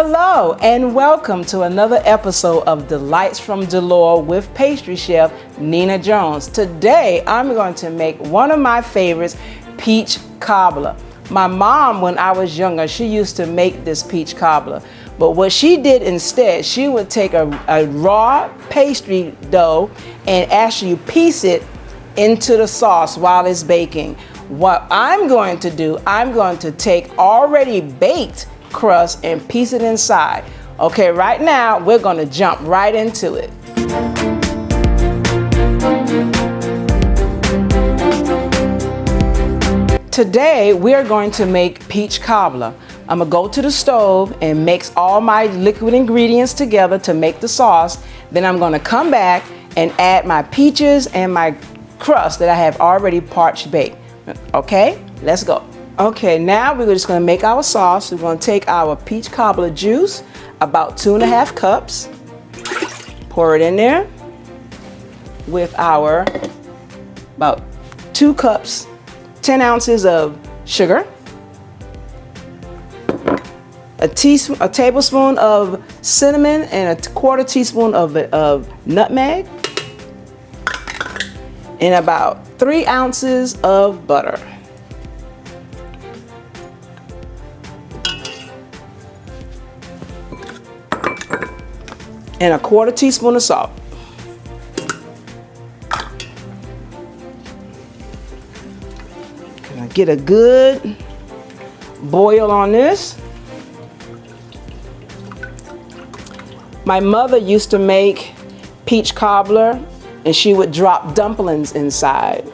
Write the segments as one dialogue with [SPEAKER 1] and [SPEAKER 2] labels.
[SPEAKER 1] Hello and welcome to another episode of Delights from Delore with pastry chef Nina Jones. Today I'm going to make one of my favorites, peach cobbler. My mom, when I was younger, she used to make this peach cobbler. But what she did instead, she would take a raw pastry dough and actually piece it into the sauce while it's baking. What I'm going to do, I'm going to take already baked crust and piece it inside. Okay, right now we're going to jump right into it. Today we're going to make peach cobbler. I'm gonna go to the stove and mix all my liquid ingredients together to make the sauce. Then I'm gonna come back and add my peaches and my crust that I have already parched baked. Okay, let's go. Okay, now we're just gonna make our sauce. We're gonna take our peach cobbler juice, about 2.5 cups, pour it in there with our about 2 cups, 10 ounces of sugar, a tablespoon of cinnamon, and a 1/4 teaspoon of nutmeg, and about 3 ounces of butter. And a 1/4 teaspoon of salt. Gonna get a good boil on this. My mother used to make peach cobbler and she would drop dumplings inside.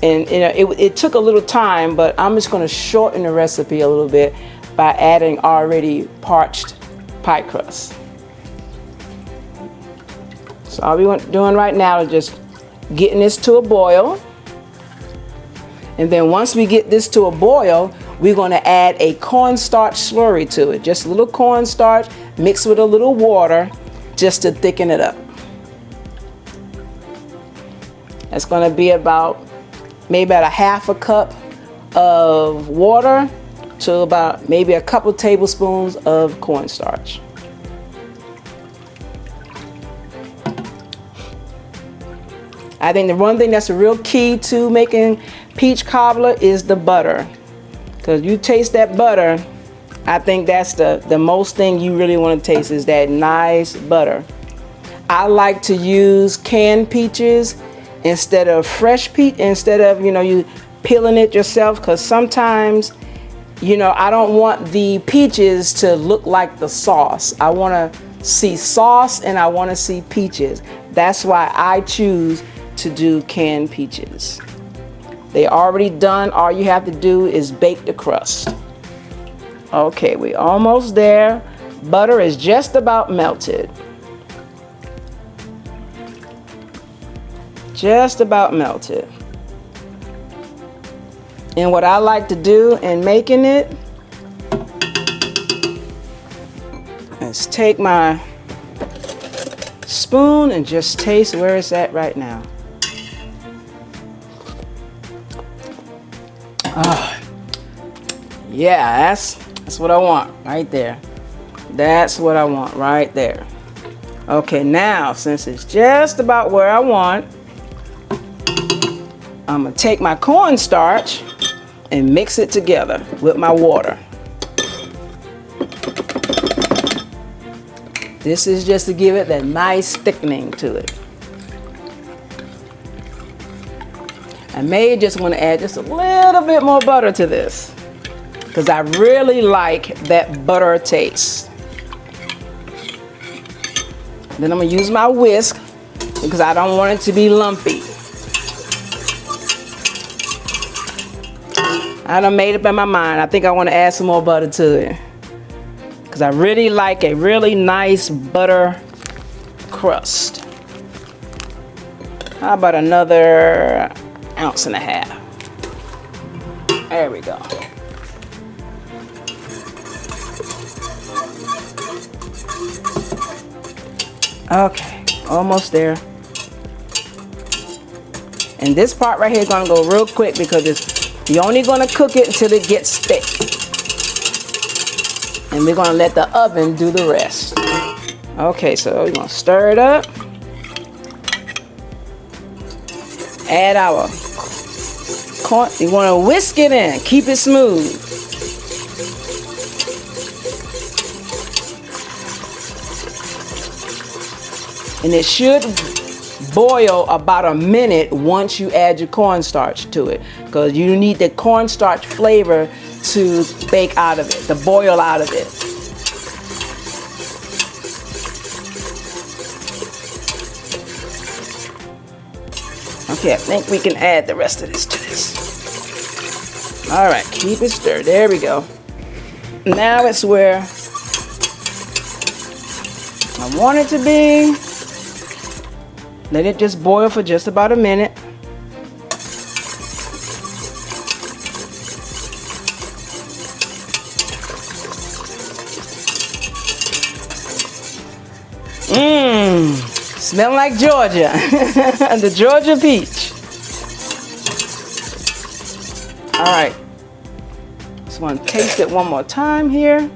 [SPEAKER 1] And it took a little time, but I'm just gonna shorten the recipe a little bit by adding already parched pie crust. So all we're doing right now is just getting this to a boil. And then once we get this to a boil, we're gonna add a cornstarch slurry to it. Just a little cornstarch mixed with a little water just to thicken it up. That's gonna be maybe about a 1/2 cup of water to about maybe a couple tablespoons of cornstarch. I think the one thing that's a real key to making peach cobbler is the butter. Because you taste that butter, I think that's the most thing you really want to taste is that nice butter. I like to use canned peaches instead of fresh peach, instead of, you peeling it yourself, because sometimes, I don't want the peaches to look like the sauce. I want to see sauce and I want to see peaches. That's why I choose to do canned peaches. They already done. All you have to do is bake the crust. Okay, we're almost there. Butter is just about melted. Just about melted. And what I like to do in making it is take my spoon and just taste where it's at right now. Yeah, that's what I want right there. That's what I want right there. Okay, now since it's just about where I want, I'm gonna take my cornstarch and mix it together with my water. This is just to give it that nice thickening to it. I may just want to add just a little bit more butter to this because I really like that butter taste. Then I'm going to use my whisk because I don't want it to be lumpy. I done made up in my mind. I think I want to add some more butter to it because I really like a really nice butter crust. How about another 1.5 ounces? There we go. Okay, almost there. And this part right here is gonna go real quick because you're only gonna cook it until it gets thick. And we're gonna let the oven do the rest. Okay, so we're gonna stir it up. Add our corn. You wanna whisk it in, keep it smooth. And it should boil about a minute once you add your cornstarch to it, because you need the cornstarch flavor to bake out of it, to boil out of it. Okay, I think we can add the rest of this to this. All right, keep it stirred. There we go. Now it's where I want it to be. Let it just boil for just about a minute. Smell like Georgia. The Georgia peach. All right. Just want to taste it one more time here.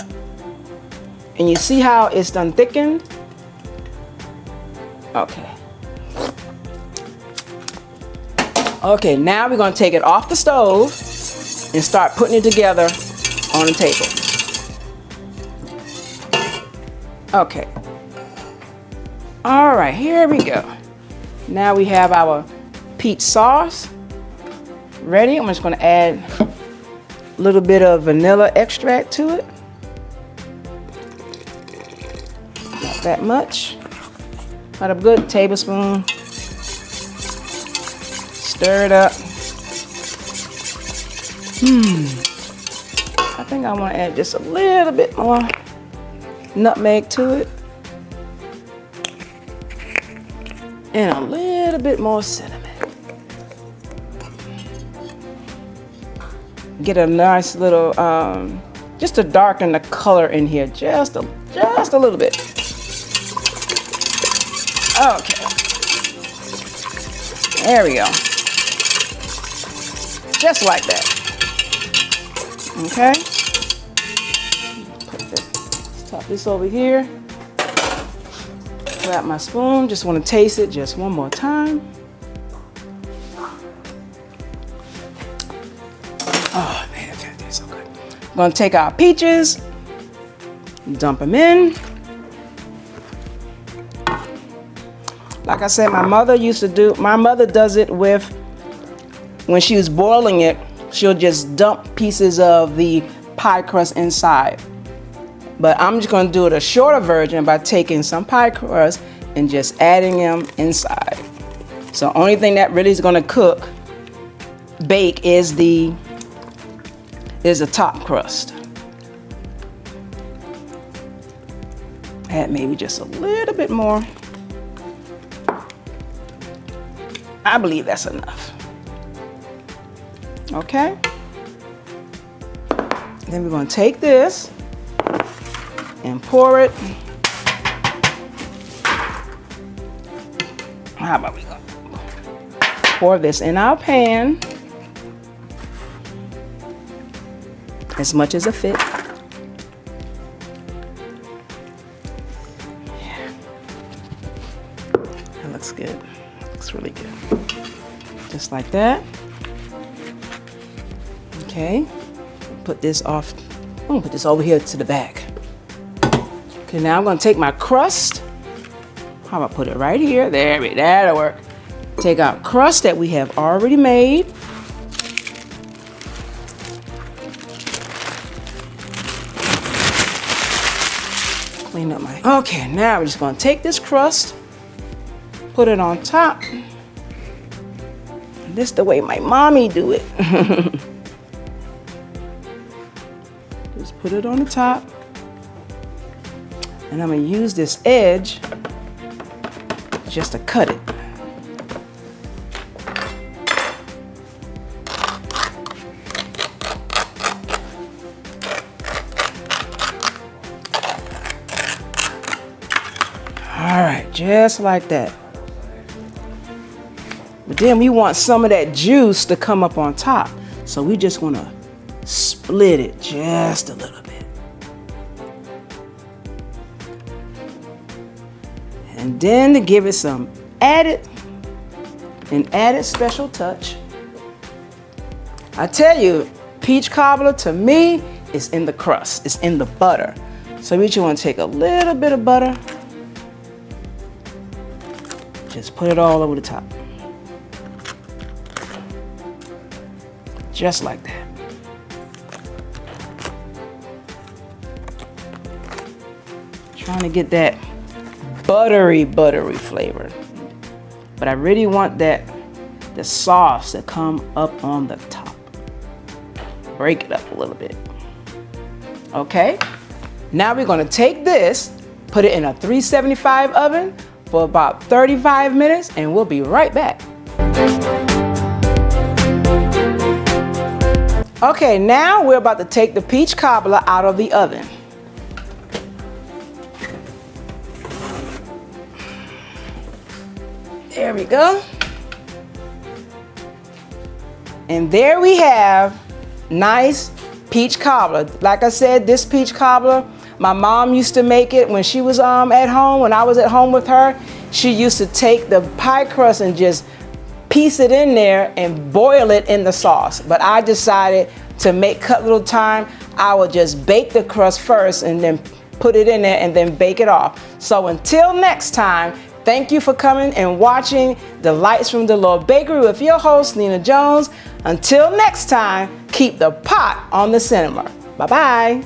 [SPEAKER 1] And you see how it's done thickened? Okay. Okay, now we're going to take it off the stove and start putting it together on the table. Okay. All right, here we go. Now we have our peach sauce ready. I'm just going to add a little bit of vanilla extract to it. Not that much. About a good tablespoon. Stir it up. I think I want to add just a little bit more nutmeg to it. And a little bit more cinnamon. Get a nice little, just to darken the color in here, just a little bit. Okay. There we go. Just like that. Okay. Let's top this over here. Grab my spoon. Just want to taste it just one more time. Oh man, that tastes so good. I'm gonna take our peaches, dump them in. Like I said, my mother does it with, when she was boiling it, she'll just dump pieces of the pie crust inside. But I'm just gonna do it a shorter version by taking some pie crust and just adding them inside. So only thing that really is gonna bake is the top crust. Add maybe just a little bit more. I believe that's enough. Okay. Then we're gonna take this and pour it. How about we go? Pour this in our pan as much as it fits. Yeah. That looks good. Looks really good. Just like that. Okay. Put this off. I'm gonna put this over here to the back. Okay, now I'm gonna take my crust. How about put it right here? That'll work. Take our crust that we have already made. Clean up my. Okay, now we're just gonna take this crust, put it on top. This is the way my mommy do it. Just put it on the top. And I'm gonna use this edge just to cut it. All right, just like that. But then we want some of that juice to come up on top. So we just wanna split it just a little bit. And then to give it some added special touch, I tell you, peach cobbler to me is in the crust, it's in the butter. So we just want to take a little bit of butter, just put it all over the top. Just like that. Trying to get that buttery flavor. But I really want the sauce to come up on the top. Break it up a little bit. Okay, now we're gonna take this, put it in a 375 oven for about 35 minutes, and we'll be right back. Okay, now we're about to take the peach cobbler out of the oven. There we go. And there we have nice peach cobbler. Like I said, this peach cobbler, my mom used to make it when she was at home, when I was at home with her. She used to take the pie crust and just piece it in there and boil it in the sauce. But I decided to cut little time, I would just bake the crust first and then put it in there and then bake it off. So until next time, thank you for coming and watching Delights from Delore Bakery with your host, Nina Jones. Until next time, keep the pot on the simmer. Bye-bye.